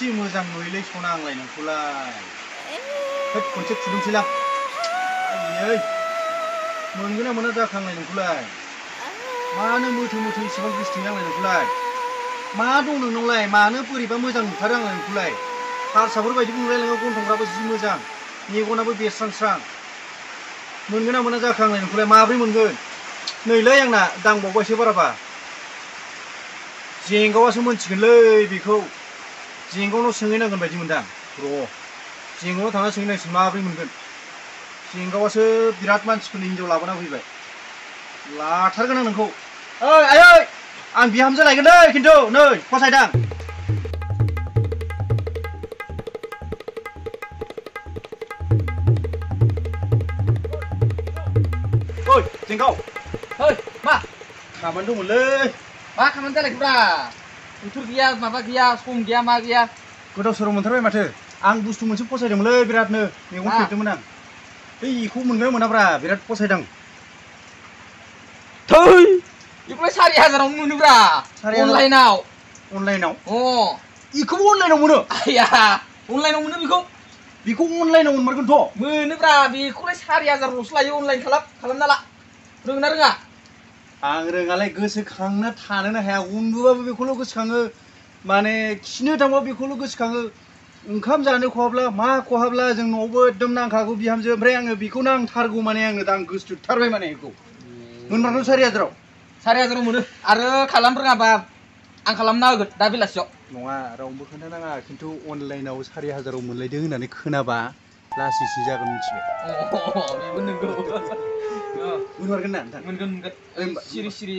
जि मोजां नुयोलै सना आंलाय नोंखौलाय होद खनसे फुदुंसैलां आयै मोनगोन ना मोना जाखो आंलाय नोंखौलाय मानो मोथो मोथो इसेबां गोसोथोयो आंलाय नोंखौलाय मा दं नोंनावलाय मानो बोरैबा मोजां नुथारो आंलाय नोंखौलाय हारसाफोर बायदि नुलायलाङो गन्थंफ्राबो जि मोजां मेगनाबो बेरस्रांस्रां मोनगोन ना मोना जाखो आंलाय नोंखौलाय माब्रै मोनगोन नैलै आंना दांबावबायसो बाराबा जेंगावासो मोनथिगोनलै बेखौ जेंगावनाव सोंहैनांगोन बायदि मोनदां र' जेंगावनाव थांना सोंहैनांसिगोन माब्रै मोनगोन जेंगावासो बिराद मानसिफोरनि हिन्जाव लाबोना फैबाय लाथारगोन आं नोंखौ ओइ आयै आं बिहामजो लायगोन दै खिन्थु नै फसायदां ओइ जेंगाव ओइ मा खामानि दंमोनलै मा खामानि जालायखोब्रा बोथोर गैया माबा गैया सम गैया मा गैया गोदाव सोराव मोनथारबाय माथो आं बुस्थु मोनसे फसायदोंमोनलै बिरादनो मेगन खेबदोंमोन आं बैखौ मोनगोन ना मोनाब्रा बिराद फसायदों थै बेखौलाय 4000 मोनोब्रा अनलाइनाव अ इखौबो अनलाइनाव मोनो आया अनलाइनाव मोनो बेखौ अनलाइनाव मोनमारगोनथ' मोनोब्रा बेखौलाय 4000 ल'सो लायो अनलाइन खालामना ला रोङोना रोङा आं रोङालाय गोसोखांनो थानोनो हाया उन्दुबाबो बेखौल' गोसोखाङो माने खिनो थांबा बेखौल' गोसोखाङो ओंखाम जानो खहाब्ला मा खहाब्ला जों न'आवबो एकदम नांखागौ बिहामजो ओमफ्राय आङो बेखौ नांथारगौ माने आङो दा आं गोसोथोथारबाय माने बेखौ मोनमारगोन 4000 मोनो आरो खालाम रोङाबा आं खालामना होगोन दा बेलासियाव नङा रावनोबो खोन्थानाङा खिन्थु अनलाइनाव 4000 मोनलायदों होननानै खोनाबा लासिंसिं जागोन मिथिबाय बेबो नंगौ मोनमारगोन ना नोंथां मोनगोन सिरि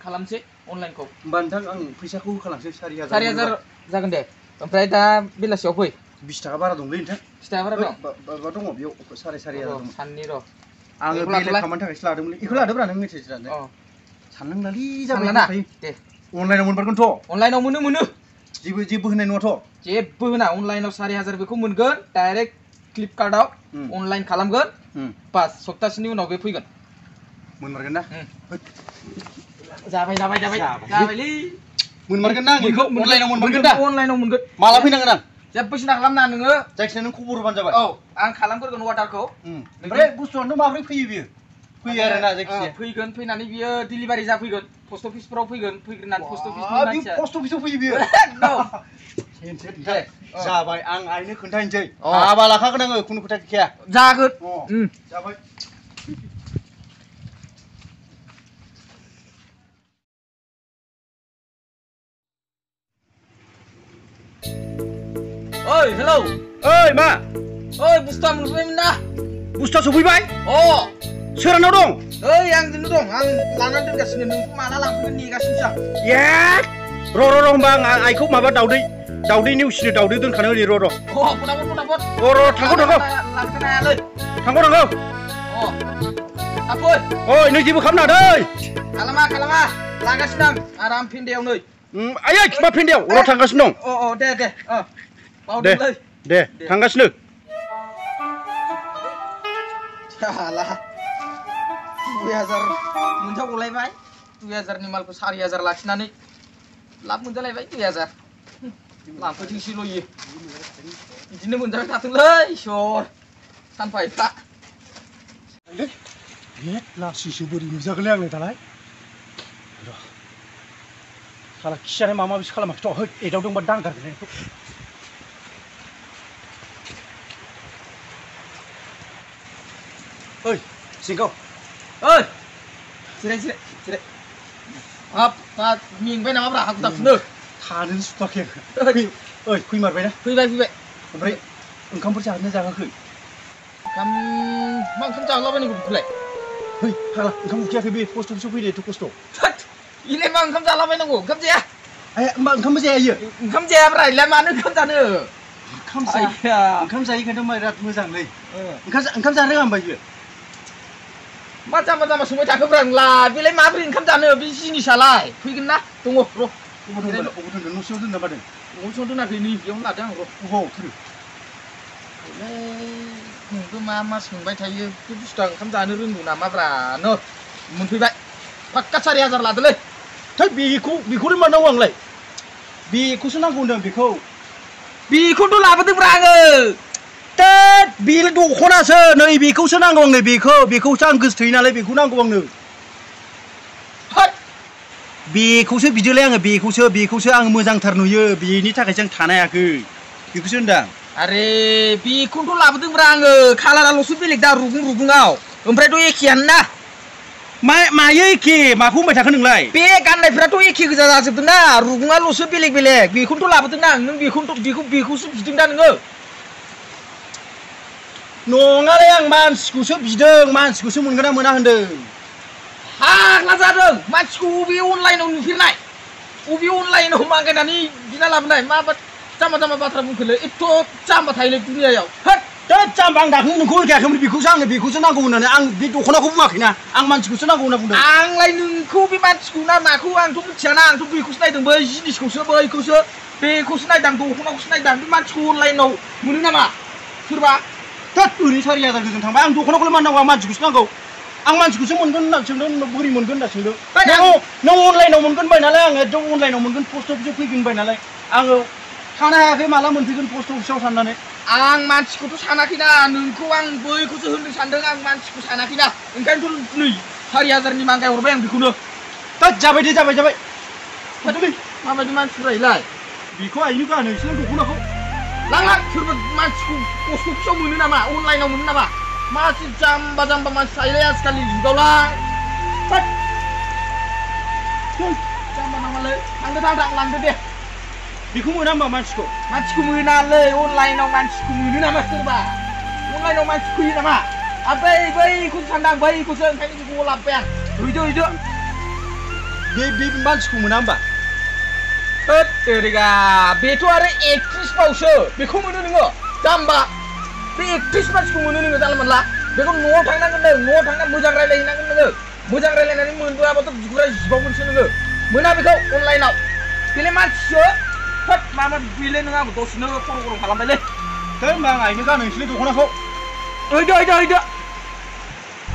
खालामसै अनलाइनखौ होमबा नोंथां आं फैसाखौ होखालांसै 4000 जागोन दे ओमफ्राय दा बेलासियाव फै 20 थाखा बारा दंलै नोंथां 20 थाखा बारा दं माबा दङ बेयाव 4,500 दं साननि र' आङो बेलेग खामानि थाखायसो लादोंमोनलै बेखौ लादोब्रा नों मेसेज लादो साननांलालै जाबाय दे अनलाइनाव मोनमारगोनथ' अनलाइनाव मोनो जेबो होनाय नङाथ' जेबो होना अनलाइनाव 4000 बेखौ मोनगोन डाइरेक्ट फ्लिपकार्टआव अनलाइन खालामगोन बास सप्तासेनि उनाव बे फैगोन मोनमारगोन ना जाबायलै मोनमारगोन ना बेखौ अनलाइनाव मोनमारगोन दा अनलाइनाव मोनगोन माला फैनांगोन आं जेबो सिन्था खालामनाङा नोङो जायखिजाया नों खबर होबानो जाबाय औ आं खालामगोरगोन अर्डारखौ ओमफ्राय बुस्थुआनोथ' माब्रै फैयो बियो फैयो आरो ना जायखिजाया फैनानै बियो डिलिभारि जाफैगोन पस्ट अफिसफोराव फैग्रोनानै पस्ट अफिसनि मानसिया पस्ट अफिसाव फैयो बियो जाबाय आं आइनो खोन्थाहैनोसै हाबा लाखागोन आङो खुनु खोथा गैखाया जागोन जाबाय ओइ हेलौ ओइ मा ओइ बुस्थुआ मोनफैबायमोन ना बुस्थुआ सफैबाय सोरानाव दं ओइ आंजोंनो दं आं लानानै दोनगासिनो नोंखौ माला लांफैगोन नेगासिनोसो आं र' होमबा आं आइखौ माबा दाउदै नेवसिनो दाउदै दोनखानो ओरै र' फटाफट र' थांगौ लांथ'नो हायालै थांगौ थाफै ओइ नों जेबो खालामनाङा दै खालामा लागासिनो आं आराम फेन्दायाव नै आयै मा फेन्दायाव र' थांगासिनो दं दे बावदोंलै दे थांगासिनो साला 2000 मोनजागलायबाय 2000नि मालखौ 4000 लाखिनानै लाब मोनजालायबाय 2000 लांफैथोंसैल' इयो बिदिनो मोनजाबाय थाथोंलै इसोर सानफा एफा लासिंसो बोरै नुजागोनलै आंलाय दालाय साला खियानो माबा माबिसो खालामाखैथ' है एदावदोंबा दांगारगोन बेखौ ओइ जेंगाव ओइ जिराय हाब मेंबाय नामाब्रा हाखु दाखुनो थानोनो सुखुवाखै ओइ फैमारबायना फैबाय ओमफ्राय ओंखामफोर जाहोना जाहोआखै मा ओंखाम जाहोलाबायनांगौ बेखौलाय है फाग्ला ओंखाम उखैयाखै बे पस्ट अफिसाव फैदो एथ' खस्थ' इलाय मा ओंखाम जालाबायनांगौ ओंखाम जाया होमबा ओंखामबो जाया इयो ओंखाम जायाब्रा इलाय मानो ओंखाम जानो ओंखाम जायैखायनोथ' बिराद मोजांलै ओंखाम जानो रोङा होमबा इयो मा जाम्बा संबाय थाखोब्रा आंला बेलाय माबोरै ओंखाम जानो बे जिनिसालाय फैगोन ना दङ र' अबाव दोनदों न' सिङाव दोनना बादों न' सिङाव दोनाखै नै बेयावनो लादों आं र' अबाव थोरो नोंबो मा सोंबाय थायो बे बुस्थुआ ओंखाम जानो रोंगौ नामाब्रा नो मोनफैबाय पाक्का 4000 लादोलै थै बेखौनो मा नांगौ आंलाय बेखौसो नांगौ होनदों बेखौ बेखौथ' लाबोदोंब्रा आङो टेट बे दख'नासो नै बेखौसो नांगौ आंनो बेखौसो आं गोसोथोयो नालाय बेखौ नांगौ आंनो होद बेखौसो बिदोलाय आङो बेखौसो आं मोजांथार नुयो बेनि थाखायसो आं थानो हायाखै बेखौसो होनदां आरे बेखौथ' लाबोदोंब्रा आङो कालाराल'सो बेलेग दा रुगुङाव ओमफ्रायथ' एखेयानो ना मायो एखे माखौ होनबाय थाखो नोंलाय बे गाननायफ्राथ' एखे गोजा जाजोबदों ना रुगुङाल'सो बेलेग बेखौनोथ' लाबोदों ना नों बेखौसो बिदों दा नोङो नङालै आं मानसिखौसो बिदों मानसिखौसो मोनगोन ना मोना होनदों फाग्ला जादों मानसिखौ अबे अनलाइनाव नुफेरनाय अबे अनलाइनाव मागायनानै बिना लाबोनाय मा जाम्बा बाथ्रा बुंखोलै एथ' जाम्बा थायोलै दुनियायाव होद जाम्बा आं दाख्लै नोंखौ होखायाखैमोन बेखौसो नांगौ होननानै आं बे दख'नाखौ बुङाखैना आं मानसिखौसो नांगौ होनना बुंदों आंलाय नोंखौ बे मानसिखौ ना माखौ आंथ' मिथियाना आंथ' बेखौसो नायदों बै जिनिसखौसो बेखौसो नायदां दख'नाखौसो नायदां बे मानसिखौ अनलाइनाव मोनो नामा सोरबा थोद ओरैनो 4000 गोजों थांबाय आं दख'नाखौलाय मानो नांगौ आं मानसिखौसो नांगौ आं मानसिखौसो मोनगोन होनना सोंदों बोरै मोनगोन होनना सोंदों नों अनलाइनाव मोनगोन बाय नालाय आङो एकदम अनलाइनाव मोनगोन पस्ट अफिसाव फैगोन बाय नालाय आङो थानो हायाखै माला मोनफैगोन पस्ट अफिसाव साननानै आं मानसिखौथ' सानाखैना नोंखौ आं बैखौसो होननो सानदों आं मानसिखौ सानाखैना ओंखायनोथ' नै 4000नि मांगाय हरबाय आं बेखौनो थोद जाबाय दे जाबाय माबायदि मानसिफोरालाय बेखौ आइनो गानो नोंसोर दख'नाखौ लांलां सोरबा मानसिखौ पस्ट अफिसाव मोनो नामा अनलाइनाव मोनो नामा मासि जाम्बा मानसि थायोलै आजिखालि जुगावलाय जाम्बा नामालै थांदो लांदो दे बेखौ मोना होमबा मानसिखौ मोनालै अनलाइनाव मानसिखौ मोनो नामा सोरबा अनलाइनाव मानसि फैयो नामा ओमफ्राय बैखौसो सानदां बैखौसो ओंखायनो बेखौ लाबोबाय आं हैदो बे मानसिखौ मोना होमबा होद ओरैगा बेथ' आरो एक्ट्रिस बावसो बेखौ मोनो नोङो जाम्बा बे एक्ट्रिस मानसिखौ मोनो नोङो जानला मोनला बेखौ न'आव थांनांगोन नों न'आव थांना मोजां रायलायहैनांगोन नोङो मोजां रायलायनानै मोनबोआबाथ' बिगुरा जिबावगोनसो नोङो मोना बेखौ अनलाइनाव बेलाय मानसिसो होद मा बेलाय नों आंखौ दसेनो खर' खालामबायलै थै होमबा आं आइनो गानो नोंसोरनि दख'नाखौ हैदो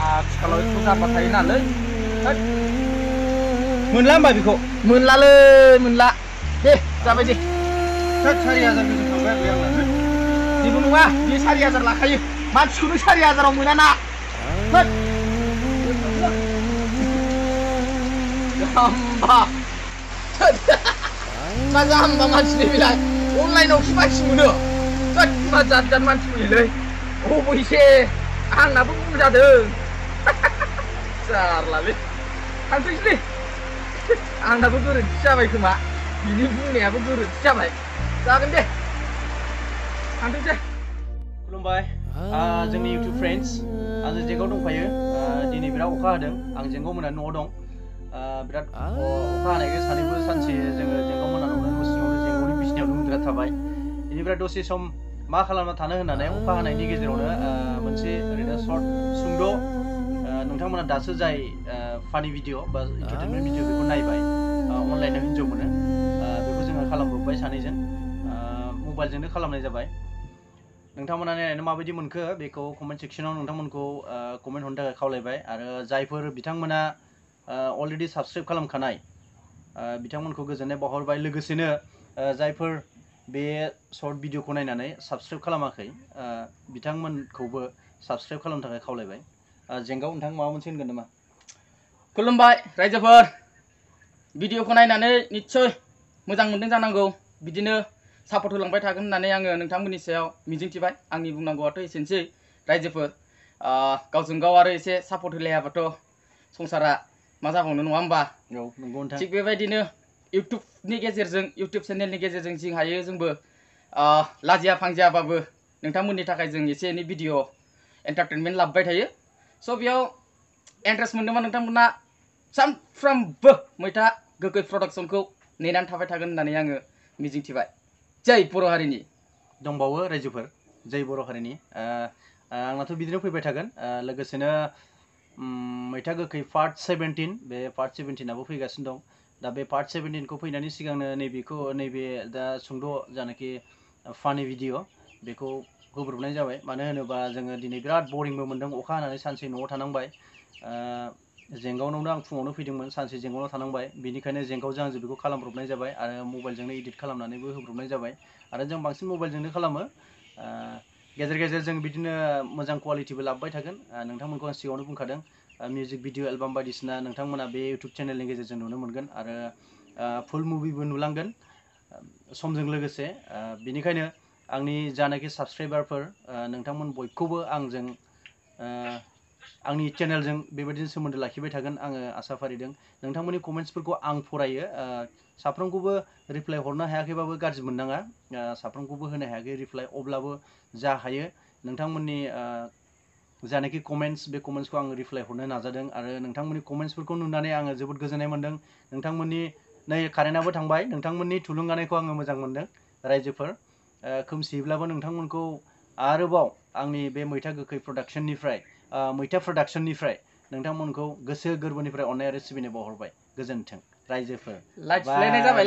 आथिखालाव एथ' जाम्बा थायो नालाय मोनला होमबा बेखौ मोनला दे जाबाय दे थोद 4000 गोजों थांबाय आरो आंना जेबो नङा बे 4000 लाखायो मानसिखौनो 4000आव मोनाना होद जाम्बा मा जाम्बा मानसिनि बेलाय अनलाइनावसो मानसि मोनो होद मा जाद मानसि फैयोलै अबैसे आंनाबो भुल जादों जारलालै थांथोंसै आंनाबो गोरोन्थि जाबाय खोमा बिनि बुंनायाबो गोरोन्थि जाबाय जागोन दे थांथोंसै खुलुमबाय जोंनि इउटुब फ्रेन्ड्स आङो जेगाव दंफायो दिनै बिराद अखा हादों आं जेंगाव मोना न'आव दं बिराद अखा हानायखाय सानैबो सानसे जोङो जेंगाव मोना न'आव न' सिङावनो जेंगावनि बिसिनायावनो उन्दुना थाबाय बेनिफ्राय दसे सम मा खालामना थानो होननानै अखा हानायनि गेजेरावनो मोनसे ओरैनो सुंद' नोंथांमोना दासो जाय फानि भिडिअ बा एन्टारटेनमेन्ट भिडिअ बेखौ नायबाय अनलाइनाव हिन्जाव मोनो बेखौ जोङो खालामब्रबबाय सानैजों मबाइलजोंनो खालामनाय जाबाय नोंथांमोना नायनानै माबायदि मोनखो बेखौ कमेन्ट सेक्सनाव नोंथांमोनखौ कमेन्ट हरनो थाखाय खावलायबाय आरो जायफोर बिथांमोना अलरेडि साबस्क्राइब खालामखानाय बिथांमोनखौ गोजोननाय बावहरबाय लोगोसेनो जायफोर बे सर्ट भिडिअखौ नायनानै साबस्क्राइब खालामाखै बिथांमोनखौबो साबस्क्राइब खालामनो थाखाय खावलायबाय जेंगाव नोंथां माबा मोनसे होनगोन नामा खुलुमबाय रायजोफोर भिडिअखौ नायनानै निस्सय मोजां मोनदों जानांगौ बिदिनो सापर्ट होलांबाय थागोन होननानै आङो नोंथांमोननि सायाव मिजिंथिबाय आंनि बुंनांगौआथ' एसेनोसै रायजोफोर गावजों गाव आरो एसे सापर्ट होलायाबाथ' संसारा मा जाबावनो नङा होमबा नंगौ नोंथां थिग बेबायदिनो इउटुबनि गेजेरजों इउटुब चेनेलनि गेजेरजों जि हायो जोंबो लाजिया फांजियाबाबो नोंथांमोननि थाखाय जों एसे एनै भिडिअ एन्टारटेनमेन्ट लाबोबाय थायो स' बेयाव इन्ट्रेस्ट मोनदोंबा नोंथांमोना सानफ्रामबो मैथा गोखै प्रडाक्सनखौ नेनानै थाबाय थागोन होननानै आङो मिजिंथिबाय जै बर' हारिनि दंबावो रायजोफोर जै बर' हारिनि आंनाथ' बिदिनो फैबाय थागोन लोगोसेनो मैथा गोखै पार्ट 17 बे पार्ट 17आबो फैगासिनो दं दा बे पार्ट 17खौ फैनायनि सिगांनो नैबे दा सुंद' जानाखि फानि भिडिअ बेखौ होब्रबनाय जाबाय मानो होनोबा जोङो दिनै बिराद बरिंबो मोनदों अखा हानानै सानसे न'आव थानांबाय जेंगावनावनो आं फुङावनो फैदोंमोन सानसे जेंगावनाव थानांबाय बेनिखायनो जेंगावजों आंजों बेखौ खालामब्रबनाय जाबाय आरो मबाइलजोंनो एडिट खालामनानैबो होब्रबनाय जाबाय आरो जों बांसिन मबाइलजोंनो खालामो गेजेर गेजेर जों बिदिनो मोजां क्वालिटिबो लाबोबाय थागोन नोंथांमोनखौ आं सिगाङावनो बुंखादों मिउजिक भिडिअ एलबाम बायदिसिना नोंथांमोना बे इउटुब चेनेलनि गेजेरजों नुनो मोनगोन आरो फुल मुभिबो नुलांगोन समजों लोगोसे बेनिखायनो आंनि जानाखि साबस्क्राइबारफोर नोंथांमोन बयखौबो आंजों आंनि चेनेलजों बेबायदिनो सोमोन्दो लाखिबाय थागोन आङो आसा फारिदों नोंथांमोननि कमेन्ट्सफोरखौ आं फरायो साफ्रोमखौबो रिप्लाइ हरनो हायाखैबाबो गाज्रि मोननाङा साफ्रोमखौबो होनो हायाखै रिप्लाइ अब्लाबो जा हायो नोंथांमोननि जानाखि कमेन्ट्स बे कमेन्ट्सखौ आं रिप्लाइ हरनो नाजादों आरो नोंथांमोननि कमेन्ट्सफोरखौ नुनानै आङो जोबोद गोजोननाय मोन्दों नोंथांमोननि नै कारेन्टआबो थांबाय नोंथांमोननि थुलुंगानायखौ आङो मोजां मोन्दों रायजोफोर खोमसियैब्लाबो नोंथांमोनखौ आरोबाव आंनि बे मैथा गोखै प्रडाक्शननिफ्राय मैथा प्रडाक्शननिफ्राय नोंथांमोनखौ गोसो गोरबोनिफ्राय अननाय आरो सिबिनाय बावहरबाय गोजोन्थों रायजोफोर लाइक सुलायनाय जाबाय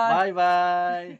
बाय बाय